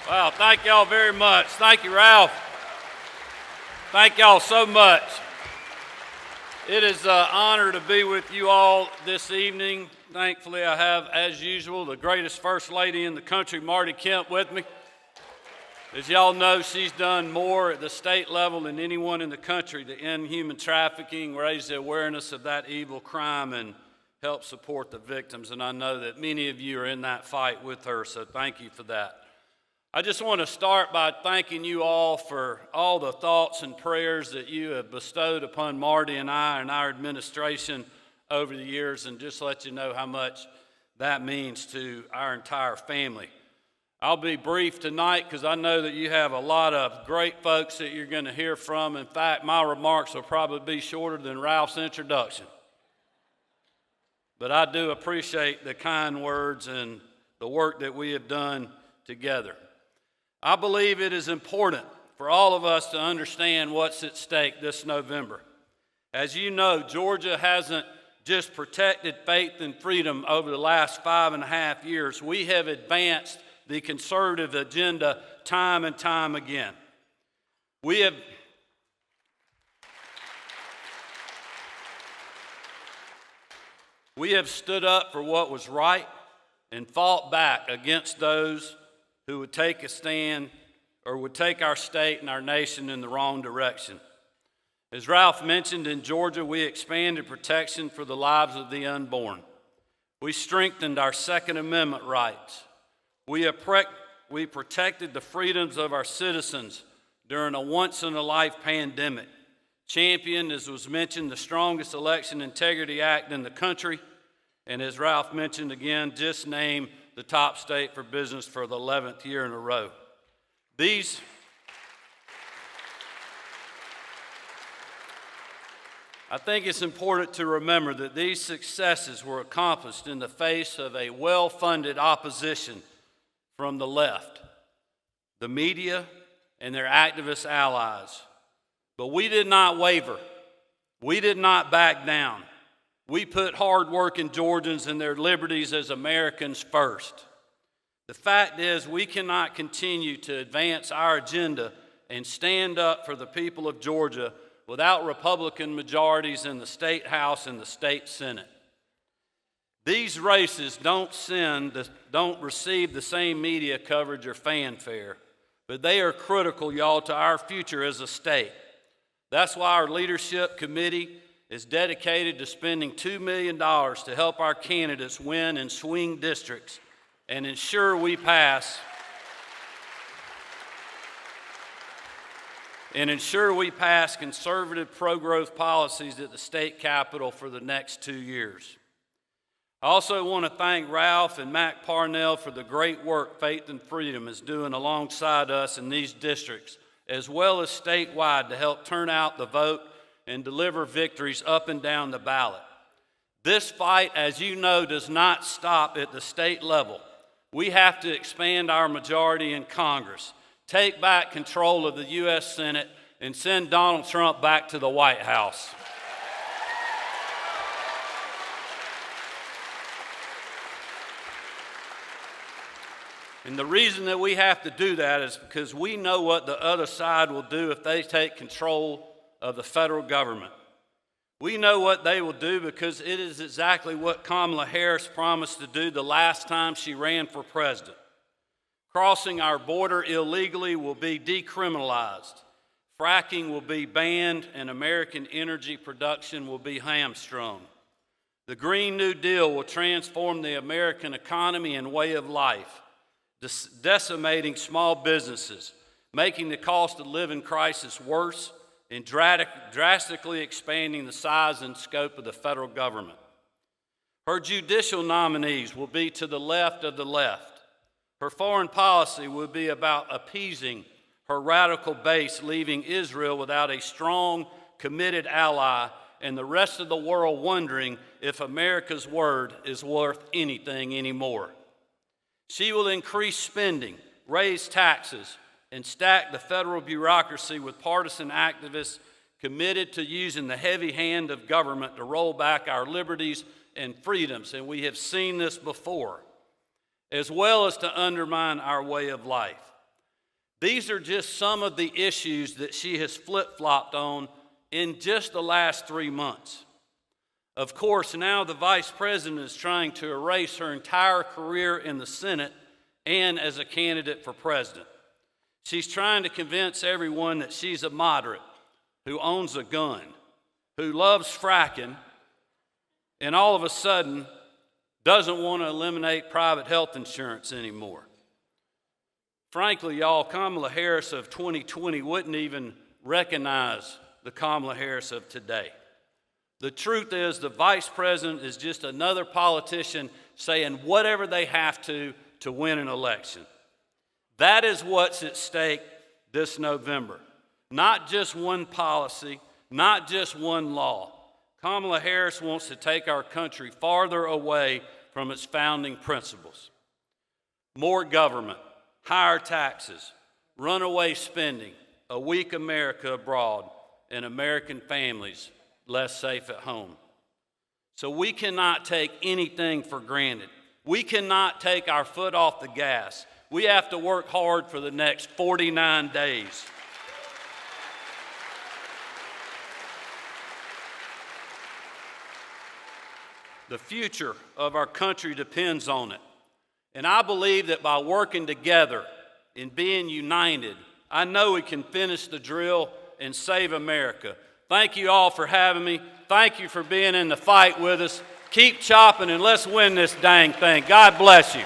Wow, thank y'all very much. Thank you, Ralph. Thank y'all so much. It is an honor to be with you all this evening. Thankfully, I have, as usual, the greatest First Lady in the country, Marty Kemp, with me. As y'all know, she's done more at the state level than anyone in the country to end human trafficking, raise the awareness of that evil crime, and help support the victims. And I know that many of you are in that fight with her, so thank you for that. I just want to start by thanking you all for all the thoughts and prayers that you have bestowed upon Marty and I and our administration over the years, and just let you know how much that means to our entire family. I'll be brief tonight because I know that you have a lot of great folks that you're going to hear from. In fact, my remarks will probably be shorter than Ralph's introduction. But I do appreciate the kind words and the work that we have done together. I believe it is important for all of us to understand what's at stake this November. As you know, Georgia hasn't just protected faith and freedom over the last 5.5 years. We have advanced the conservative agenda time and time again. We have stood up for what was right and fought back against those who would take a stand or would take our state and our nation in the wrong direction. As Ralph mentioned, in Georgia, we expanded protection for the lives of the unborn. We strengthened our Second Amendment rights. We protected the freedoms of our citizens during a once-in-a-life pandemic, championed, as was mentioned, the strongest election integrity act in the country, and as Ralph mentioned again, just named the top state for business for the 11th year in a row. I think it's important to remember that these successes were accomplished in the face of a well-funded opposition from the left, the media, and their activist allies. But we did not waver. We did not back down. We put hard-working Georgians and their liberties as Americans first. The fact is, we cannot continue to advance our agenda and stand up for the people of Georgia without Republican majorities in the State House and the State Senate. These races don't receive the same media coverage or fanfare, but they are critical, y'all, to our future as a state. That's why our leadership committee is dedicated to spending $2 million to help our candidates win in swing districts and ensure we pass conservative pro-growth policies at the state capitol for the next 2 years. I also want to thank Ralph and Mac Parnell for the great work Faith and Freedom is doing alongside us in these districts, as well as statewide, to help turn out the vote and deliver victories up and down the ballot. This fight, as you know, does not stop at the state level. We have to expand our majority in Congress, take back control of the U.S. Senate, and send Donald Trump back to the White House. And the reason that we have to do that is because we know what the other side will do if they take control of the federal government. We know what they will do because it is exactly what Kamala Harris promised to do the last time she ran for president. Crossing our border illegally will be decriminalized. Fracking will be banned, and American energy production will be hamstrung. The Green New Deal will transform the American economy and way of life, decimating small businesses, making the cost of living crisis worse, and drastically expanding the size and scope of the federal government. Her judicial nominees will be to the left of the left. Her foreign policy will be about appeasing her radical base, leaving Israel without a strong, committed ally, and the rest of the world wondering if America's word is worth anything anymore. She will increase spending, raise taxes, and stack the federal bureaucracy with partisan activists committed to using the heavy hand of government to roll back our liberties and freedoms, and we have seen this before, as well as to undermine our way of life. These are just some of the issues that she has flip-flopped on in just the last 3 months. Of course, now the vice president is trying to erase her entire career in the Senate and as a candidate for president. She's trying to convince everyone that she's a moderate who owns a gun, who loves fracking, and all of a sudden doesn't want to eliminate private health insurance anymore. Frankly, y'all, Kamala Harris of 2020 wouldn't even recognize the Kamala Harris of today. The truth is the vice president is just another politician saying whatever they have to win an election. That is what's at stake this November. Not just one policy, not just one law. Kamala Harris wants to take our country farther away from its founding principles. More government, higher taxes, runaway spending, a weak America abroad, and American families less safe at home. So we cannot take anything for granted. We cannot take our foot off the gas. We have to work hard for the next 49 days. The future of our country depends on it. And I believe that by working together and being united, I know we can finish the drill and save America. Thank you all for having me. Thank you for being in the fight with us. Keep chopping and let's win this dang thing. God bless you.